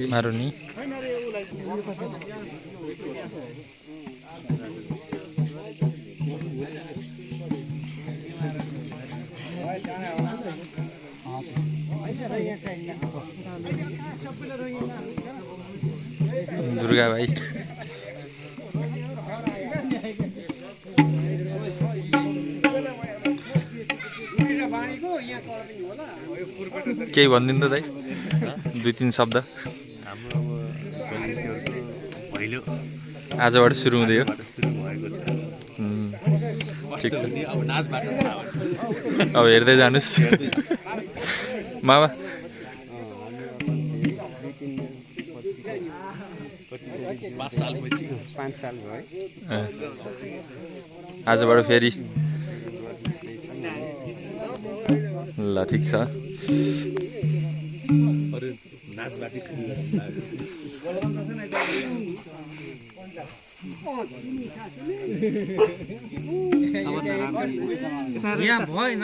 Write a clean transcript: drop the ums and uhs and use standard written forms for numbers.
मारो नि दुर्गा भाइ केही भनिदिनु त दाइ दुई तीन शब्द आजबाट सुरु हुँदै हो ठिक छ अब हेर्दै जानुस् मामा पाँच साल भयो आजबाट फेरि ल ठिक छ यहाँ भएन